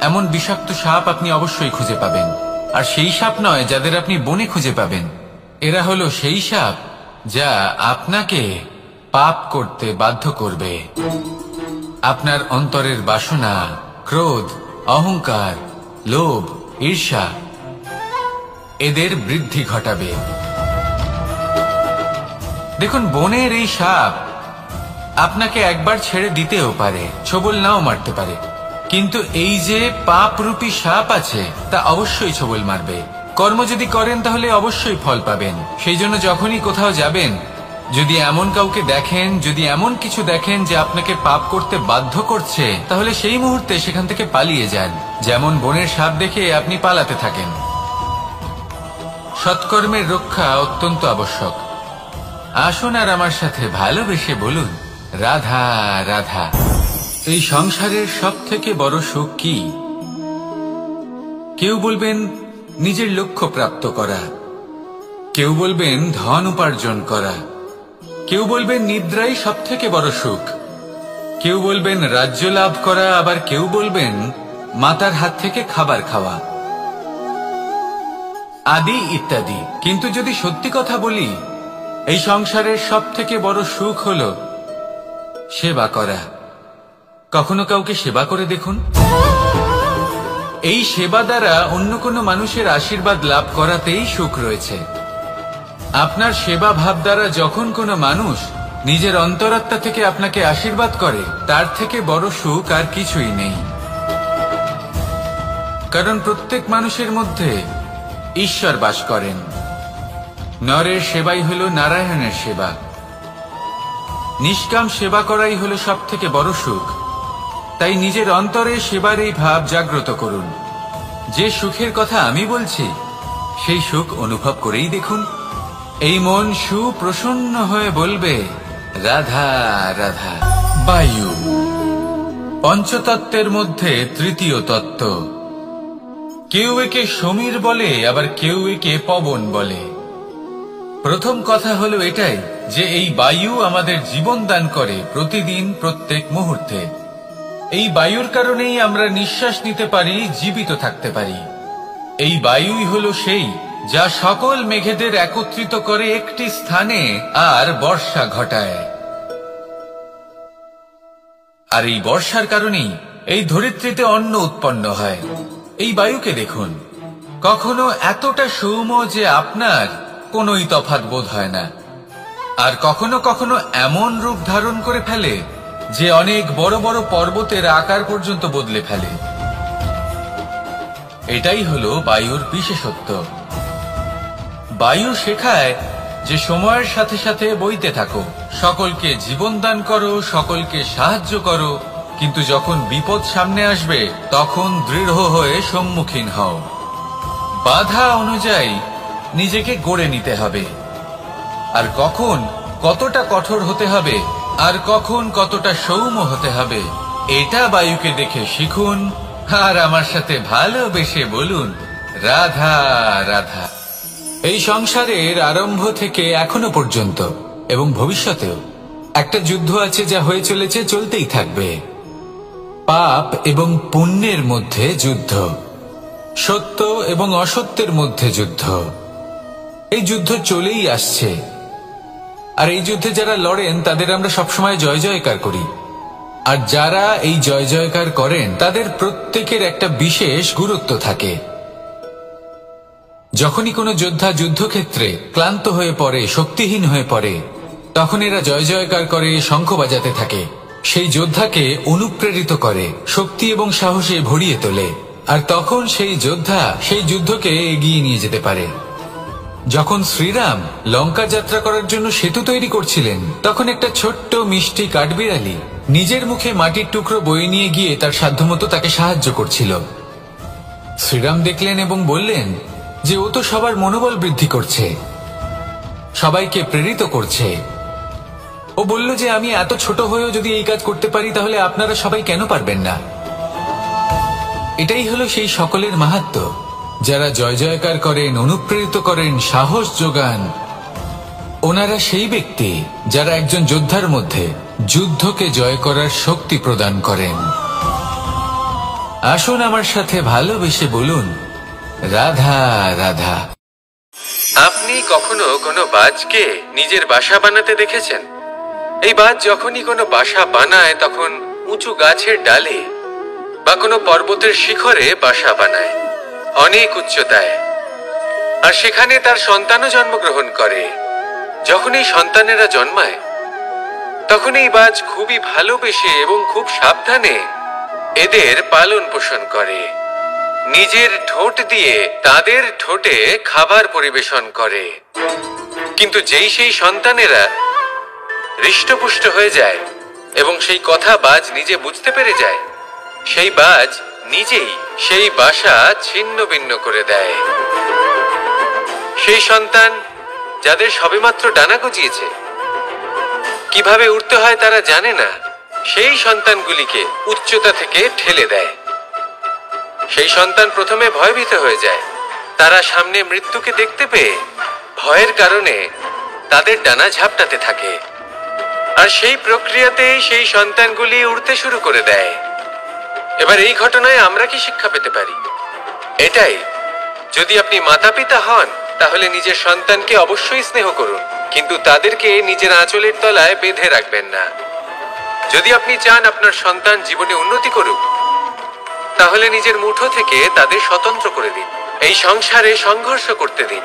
এমন বিষাক্ত সাপ আপনি অবশ্যই খুঁজে পাবেন। আর সেই সাপ নয় যাদের আপনি বনে খুঁজে পাবেন। এরা হলো সেই সাপ যা আপনাকে পাপ করতে বাধ্য করবে। আপনার অন্তরের বাসনা, ক্রোধ, অহংকার, লোভ, ঈর্ষা এদের বৃদ্ধি ঘটাবে। দেখুন, বনের এই সাপ আপনাকে একবার ছেড়ে দিতেও পারে, ছোবল নাও মারতে পারে, কিন্তু এই যে পাপরূপী সাপ আছে, তা অবশ্যই ছোবল মারবে। কর্ম যদি করেন তাহলে অবশ্যই ফল পাবেন। সেই জন্য যখনই কোথাও যাবেন, যদি এমন কাউকে দেখেন, যদি এমন কিছু দেখেন যে আপনাকে পাপ করতে বাধ্য করছে, তাহলে সেই মুহূর্তে সেখান থেকে পালিয়ে যান। যেমন বনের সাপ দেখে আপনি পালাতে থাকেন। সৎকর্মের রক্ষা অত্যন্ত আবশ্যক। আসুন আর আমার সাথে ভালোবেসে বলুন, রাধা রাধা। এই সংসারের সব থেকে বড় সুখ কি? কেউ বলবেন নিজের লক্ষ্য প্রাপ্ত করা, কেউ বলবেন ধন উপার্জন করা, কেউ বলবেন নিদ্রাই সব থেকে বড় সুখ, কেউ বলবেন রাজ্য লাভ করা, আবার কেউ বলবেন মাতার হাত থেকে খাবার খাওয়া, আদি ইত্যাদি। কিন্তু যদি সত্যি কথা বলি, এই সংসারের সব থেকে বড় সুখ হল সেবা করা। কখনো কাউকে সেবা করে দেখুন। এই সেবা দ্বারা অন্য কোনো মানুষের আশীর্বাদ লাভ করাতেই সুখ রয়েছে। আপনার সেবা ভাব দ্বারা যখন কোনো মানুষ নিজের অন্তরাত্মা থেকে আপনাকে আশীর্বাদ করে, তার থেকে বড় সুখ আর কিছুই নেই। কারণ প্রত্যেক মানুষের মধ্যে ঈশ্বর বাস করেন। নরের সেবাই হল নারায়ণের সেবা। নিষ্কাম সেবা করাই হল সব থেকে বড় সুখ। তাই নিজের অন্তরে সেবার এই ভাব জাগ্রত করুন। যে সুখের কথা আমি বলছি, সেই সুখ অনুভব করেই দেখুন। এই মন সুপ্রসন্ন হয়ে বলবে, রাধা রাধা। বায়ু পঞ্চতত্ত্বের মধ্যে তৃতীয় তত্ত্ব। কেউ একে সমীর বলে, আবার কেউ একে পবন বলে। প্রথম কথা হলো এটাই যে এই বায়ু আমাদের জীবন দান করে প্রতিদিন, প্রত্যেক মুহূর্তে। এই বায়ুর কারণেই আমরা নিঃশ্বাস নিতে পারি, জীবিত থাকতে পারি। এই বায়ুই হলো সেই যা সকল মেঘেদের একত্রিত করে একটি স্থানে আর বর্ষা ঘটায়। আর এই বর্ষার কারণেই এই ধরিত্রীতে অন্ন উৎপন্ন হয়। এই বায়ুকে দেখুন, কখনো এতটা সৌম্য যে আপনার কোনোই তফাৎ বোধ হয় না, আর কখনো কখনো এমন রূপ ধারণ করে ফেলে যে অনেক বড় বড় পর্বতের আকার পর্যন্ত বদলে ফেলে। এটাই হলো বায়ুর বিশেষত্ব। বায়ু শেখায় যে সময়ের সাথে সাথে বইতে থাকো, সকলকে জীবন দান করো, সকলকে সাহায্য করো, কিন্তু যখন বিপদ সামনে আসবে তখন দৃঢ় হয়ে সম্মুখীন হও। বাধা অনুযায়ী নিজেকে গড়ে নিতে হবে, আর কখন কতটা কঠোর হতে হবে আর কখন কতটা সৌম্য হতে হবে এটা বায়ুকে দেখে শিখুন, আর আমার সাথে ভালোবেসে বলুন রাধা রাধা। এই সংসারের আরম্ভ থেকে এখনো পর্যন্ত এবং ভবিষ্যতেও একটা যুদ্ধ আছে, যা হয়ে চলেছে, চলতেই থাকবে। পাপ এবং পুণ্যের মধ্যে যুদ্ধ, সত্য এবং অসত্যের মধ্যে যুদ্ধ। এই যুদ্ধ চলেই আসছে, আর এই যুদ্ধে যারা লড়েন তাদের আমরা সবসময় জয় জয়কার করি, আর যারা এই জয় জয়কার করেন তাদের প্রত্যেকের একটা বিশেষ গুরুত্ব থাকে। যখনই কোনো যোদ্ধা যুদ্ধক্ষেত্রে ক্লান্ত হয়ে পড়ে, শক্তিহীন হয়ে পড়ে, তখন এরা জয় জয়কার করে, শঙ্খ বাজাতে থাকে, সেই যোদ্ধাকে অনুপ্রেরিত করে, শক্তি এবং সাহসে ভরিয়ে তোলে, আর তখন সেই যোদ্ধা সেই যুদ্ধকে এগিয়ে নিয়ে যেতে পারে। যখন শ্রীরাম লঙ্কা যাত্রা করার জন্য সেতু তৈরি করছিলেন, তখন একটা ছোট্ট মিষ্টি কাঠবিড়ালি নিজের মুখে মাটির টুকরো বয়ে নিয়ে গিয়ে তার সাধ্যমতো তাকে সাহায্য করছিল। শ্রীরাম দেখলেন এবং বললেন যে ও তো সবার মনোবল বৃদ্ধি করছে, সবাইকে প্রেরিত করছে। ও বলল যে আমি এত ছোট হয়েও যদি এই কাজ করতে পারি, তাহলে আপনারা সবাই কেন পারবেন না? এটাই হলো সেই সকলের মাহাত্ম্য, যারা জয় জয়কার করেন, অনুপ্রেরিত করেন, সাহস যোগান। ওনারা সেই ব্যক্তি যারা একজন যোদ্ধার মধ্যে যুদ্ধকে জয় করার শক্তি প্রদান করেন। আসুন আমার সাথে ভালোবেসে বলুন রাধা রাধা। আপনি কখনো কোনো বাজকে নিজের বাসা বানাতে দেখেছেন? এই বাজ যখনই কোনো বাসা বানায় তখন উঁচু গাছের ডালে বা কোনো পর্বতের শিখরে বাসা বানায়, অনেক উচ্চতায়, আর সেখানে তার সন্তানও জন্মগ্রহণ করে। যখন এই সন্তানেরা জন্মায় তখন এই বাজ খুবই ভালোবেসে এবং খুব সাবধানে এদের পালন পোষণ করে, নিজের ঠোঁট দিয়ে তাদের ঠোঁটে খাবার পরিবেশন করে। কিন্তু যেই সেই সন্তানেরা হৃষ্টপুষ্ট হয়ে যায় এবং সেই কথা বাজ নিজে বুঝতে পেরে যায়, সেই বাজ নিজেই সেই বাসা ছিন্ন ভিন্ন করে দেয়। সেই সন্তান যাদের সবেমাত্র ডানা গজিয়েছে, কিভাবে উঠতে হয় তারা জানে না, সেই সন্তানগুলিকে উচ্চতা থেকে ঠেলে দেয়। সেই সন্তান প্রথমে ভয়ভীত হয়ে যায়, তারা সামনে মৃত্যুকে দেখতে পেয়ে ভয়ের কারণে তাদের ডানা ঝাপটাতে থাকে, আর সেই প্রক্রিয়াতেই সেই সন্তানগুলি উড়তে শুরু করে দেয়। এবার এই ঘটনায় আমরা কি শিক্ষা পেতে পারি? এটাই, যদি আপনি মাতা পিতা হন তাহলে নিজের সন্তানকে অবশ্যই স্নেহ করুন, কিন্তু তাদেরকে নিজের আঁচলের তলায় বেঁধে রাখবেন না। যদি আপনি চান আপনার সন্তান জীবনে উন্নতি করুক, তাহলে নিজের মুঠো থেকে তাদের স্বতন্ত্র করে দিন, এই সংসারে সংঘর্ষ করতে দিন।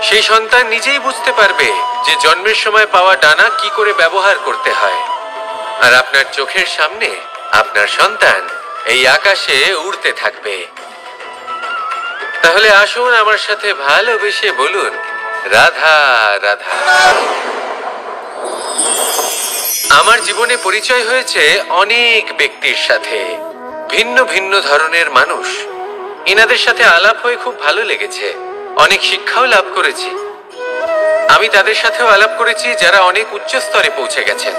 সেই সন্তান নিজেই বুঝতে পারবে যে জন্মের সময় পাওয়া ডানা কি করে ব্যবহার করতে হয়, আর আপনার চোখের সামনে আপনার সন্তান এই আকাশে উড়তে থাকবে। তাহলে আসুন আমার সাথে ভালোবেসে বলুন রাধা রাধা। আমার জীবনে পরিচয় হয়েছে অনেক ব্যক্তির সাথে, ভিন্ন ভিন্ন ধরনের মানুষ। এনাদের সাথে আলাপ হয়ে খুব ভালো লেগেছে, অনেক শিক্ষাও লাভ করেছি। আমি তাদের সাথেও আলাপ করেছি যারা অনেক উচ্চ স্তরে পৌঁছে গেছেন,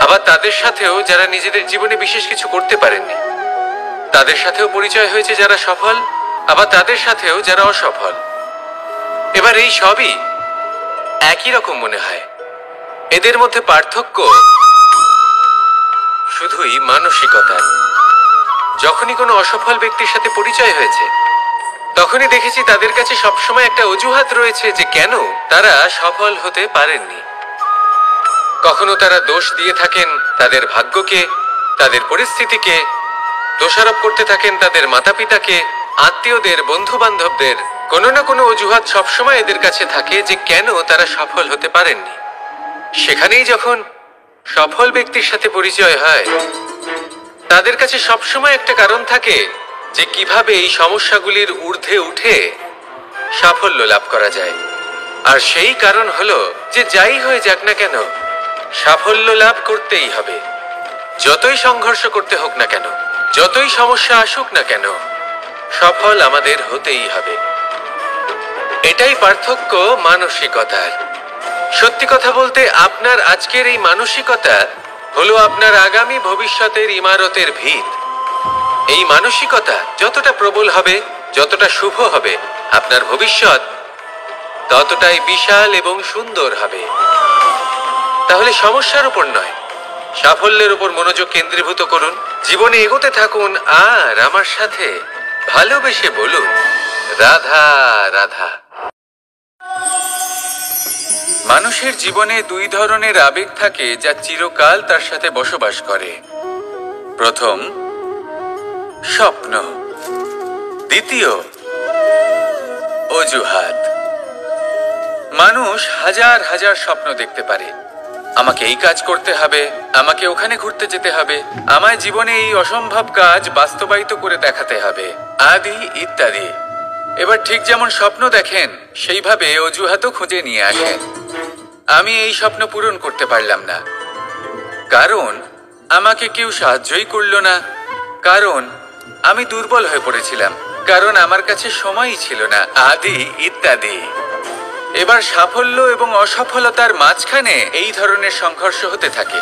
আবার তাদের সাথেও যারা নিজেদের জীবনে বিশেষ কিছু করতে পারেননি। তাদের সাথেও পরিচয় হয়েছে যারা সফল, আবার তাদের সাথেও যারা অসফল। এবার এই সবই একই রকম মনে হয়, এদের মধ্যে পার্থক্য শুধুই মানসিকতার। যখনই কোনো অসফল ব্যক্তির সাথে পরিচয় হয়েছে, তখনই দেখেছি তাদের কাছে সবসময় একটা অজুহাত রয়েছে যে কেন তারা সফল হতে পারেননি। কখনো তারা দোষ দিয়ে থাকেন তাদের ভাগ্যকে, তাদের পরিস্থিতিকে, দোষারোপ করতে থাকেন তাদের মাতা পিতাকে, আত্মীয়দের, বন্ধু বান্ধবদের। কোনো না কোনো অজুহাত সবসময় এদের কাছে থাকে যে কেন তারা সফল হতে পারেননি। সেখানেই যখন সফল ব্যক্তির সাথে পরিচয় হয়, তাদের কাছে সবসময় একটা কারণ থাকে যে কিভাবে এই সমস্যাগুলির ঊর্ধ্বে উঠে সাফল্য লাভ করা যায়। আর সেই কারণ হলো যে যাই হয়ে যাক না কেন, সাফল্য লাভ করতেই হবে। যতই সংঘর্ষ করতে হোক না কেন, যতই সমস্যা আসুক না কেন, সফল আমাদের হতেই হবে। এটাই পার্থক্য মানসিকতার। সত্যি কথা বলতে আপনার আজকের এই মানসিকতা হলো আপনার আগামী ভবিষ্যতের ইমারতের ভিত। এই মানসিকতা যতটা প্রবল হবে, যতটা শুভ হবে, আপনার ভবিষ্যৎ ততটাই বিশাল এবং সুন্দর হবে। তাহলে সমস্যার উপর নয়, সাফল্যের উপর মনোযোগ কেন্দ্রীভূত করুন, জীবনে এগোতে থাকুন আর আমার সাথে ভালোবেসে বলুন রাধা রাধা। মানুষের জীবনে দুই ধরনের আবেগ থাকে যা চিরকাল তার সাথে বসবাস করে। প্রথম, স্বপ্ন। দ্বিতীয়, অজুহাত। মানুষ হাজার হাজার স্বপ্ন দেখতে পারে। আমাকে এই কাজ করতে হবে, আমাকে ওখানে ঘুরতে যেতে হবে, আমায় জীবনে এই অসম্ভব কাজ বাস্তবায়িত করে দেখাতে হবে, আদি ইত্যাদি। এবার ঠিক যেমন স্বপ্ন দেখেন সেইভাবে অজুহাতও খুঁজে নিয়ে আসেন। আমি এই স্বপ্ন পূরণ করতে পারলাম না, কারণ আমাকে কেউ সাহায্যই করল না, কারণ আমি দুর্বল হয়ে পড়েছিলাম, কারণ আমার কাছে সময়ই ছিল না, আদি ইত্যাদি। এবার সাফল্য এবং অসফলতার মাঝখানে এই ধরনের সংঘর্ষ হতে থাকে।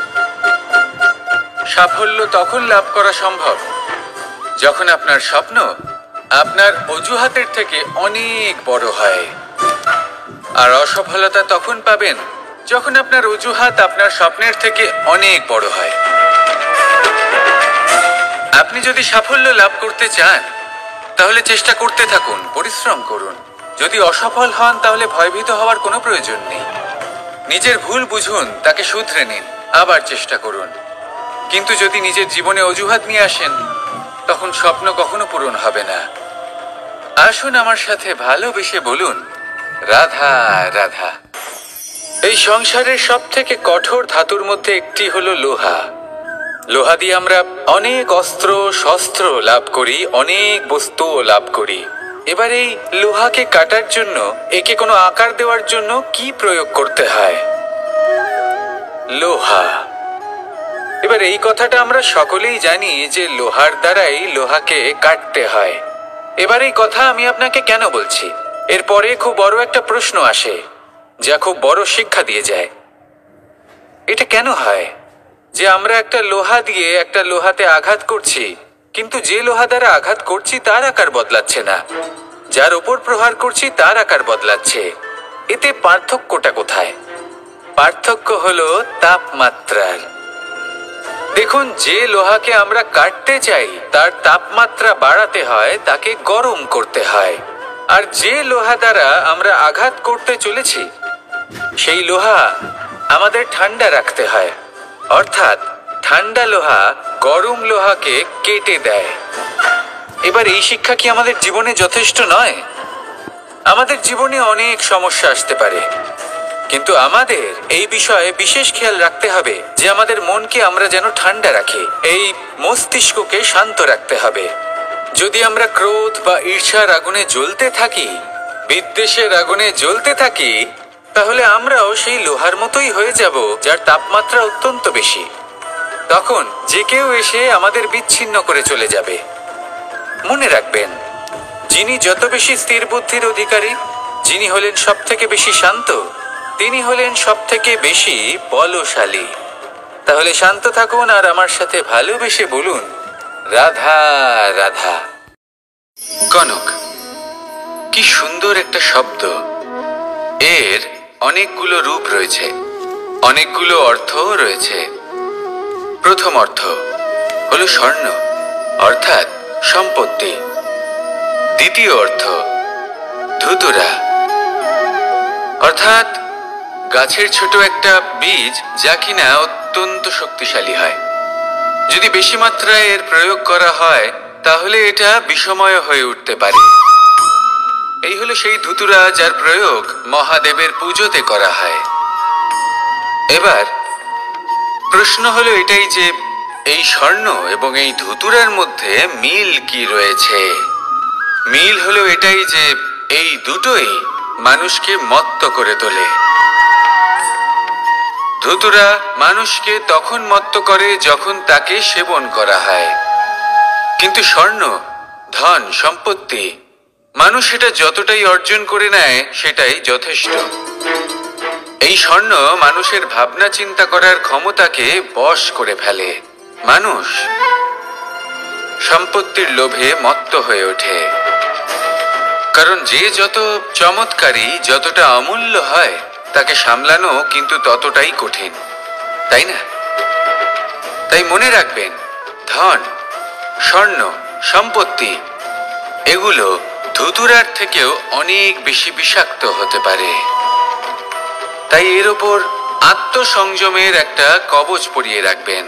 সাফল্য তখন লাভ করা সম্ভব যখন আপনার স্বপ্ন আপনার অজুহাতের থেকে অনেক বড় হয়, আর অসফলতা তখন পাবেন যখন আপনার অজুহাত আপনার স্বপ্নের থেকে অনেক বড় হয়। আপনি যদি সাফল্য লাভ করতে চান তাহলে চেষ্টা করতে থাকুন, পরিশ্রম করুন। যদি অসফল হন তাহলে ভয়ভীত হওয়ার কোনো প্রয়োজন নেই। নিজের ভুল বুঝুন, তাকে শুধরে নিন, আবার চেষ্টা করুন। কিন্তু যদি নিজের জীবনে অজুহাত নিয়ে আসেন তখন স্বপ্ন কখনো পূরণ হবে না। আসুন আমার সাথে ভালোবেসে বলুন রাধা রাধা। এই সংসারের সব থেকে কঠোর ধাতুর মধ্যে একটি হলো লোহা। লোহা দিয়ে আমরা অনেক অস্ত্র শস্ত্র লাভ করি, অনেক বস্তুও লাভ করি। এবার এই লোহাকে কাটার জন্য, একে কোনো আকার দেওয়ার জন্য কি প্রয়োগ করতে হয়? লোহা। এবার এই কথাটা আমরা সকলেই জানি যে লোহার দ্বারাই লোহাকে কাটতে হয়। এবার এই কথা আমি আপনাকে কেন বলছি? এরপরে খুব বড় একটা প্রশ্ন আসে যা খুব বড় শিক্ষা দিয়ে যায়। এটা কেন হয় যে আমরা একটা লোহা দিয়ে একটা লোহাতে আঘাত করছি, কিন্তু যে লোহা দ্বারা আঘাত করছি তার আকার বদলাচ্ছে না, যার উপর প্রহার করছি তার আকার বদলাচ্ছে? এতে পার্থক্যটা কোথায়? পার্থক্য হলো তাপমাত্রার। দেখুন, যে লোহাকে আমরা কাটতে চাই তার তাপমাত্রা বাড়াতে হয়, তাকে গরম করতে হয়। আর যে লোহা দ্বারা আমরা আঘাত করতে চলেছি সেই লোহা আমাদের ঠান্ডা রাখতে হয়। অর্থাৎ ঠান্ডা লোহা গরম লোহাকে কেটে দেয়। এবার এই শিক্ষা কি আমাদের জীবনে যথেষ্ট নয়? আমাদের জীবনে অনেক সমস্যা আসতে পারে, কিন্তু আমাদের এই বিষয়ে বিশেষ খেয়াল রাখতে হবে যে আমাদের মনকে আমরা যেন ঠান্ডা রাখি, এই মস্তিষ্ককে শান্ত রাখতে হবে। যদি আমরা ক্রোধ বা ঈর্ষার আগুনে জ্বলতে থাকি, বিদ্বেষের আগুনে জ্বলতে থাকি, তাহলে আমরাও সেই লোহার মতোই হয়ে যাব যার তাপমাত্রা অত্যন্ত বেশি। তখন যে কেউ এসে আমাদের বিচ্ছিন্ন করে চলে যাবে। মনে রাখবেন, যিনি যত বেশি স্থির বুদ্ধির অধিকারী, যিনি হলেন সব থেকে বেশি শান্ত, তিনি হলেন সব থেকে বেশি বলশালী। তাহলে শান্ত থাকুন আর আমার সাথে ভালোবেসে বলুন রাধা রাধা। কনক, কি সুন্দর একটা শব্দ। এর অনেকগুলো রূপ রয়েছে, অনেকগুলো অর্থও রয়েছে। প্রথম অর্থ হলো স্বর্ণ, অর্থাৎ সম্পত্তি। দ্বিতীয় অর্থ ধুতুরা, অর্থাৎ গাছের ছোট একটা বীজ যা কিনা অত্যন্ত শক্তিশালী হয়। যদি বেশি মাত্রায় এর প্রয়োগ করা হয় তাহলে এটা বিষময় হয়ে উঠতে পারে। এই হলো সেই ধুতুরা যার প্রয়োগ মহাদেবের পুজোতে করা হয়। এবার প্রশ্ন হলো এটাই যে এই স্বর্ণ এবং এই ধুতুরার মধ্যে মিল কি রয়েছে? মিল হলো এটাই যে এই দুটোই মানুষকে মত্ত করে তোলে। ধুতুরা মানুষকে তখন মত্ত করে যখন তাকে সেবন করা হয়, কিন্তু স্বর্ণ, ধন, সম্পত্তি, মানুষ এটা যতটাই অর্জন করে নেয় সেটাই যথেষ্ট। এই স্বর্ণ মানুষের ভাবনা চিন্তা করার ক্ষমতাকে বশ করে ফেলে। মানুষ সম্পত্তির লোভে মত্ত হয়ে ওঠে, কারণ যে যত চমৎকারী, যতটা অমূল্য হয়, তাকে সামলানো কিন্তু ততটাই কঠিন, তাই না? তাই মনে রাখবেন, ধন, স্বর্ণ, সম্পত্তি এগুলো ধুতুরার থেকেও অনেক বেশি বিষাক্ত হতে পারে। তাই এর ওপর আত্মসংযমের একটা কবচ পরিয়ে রাখবেন।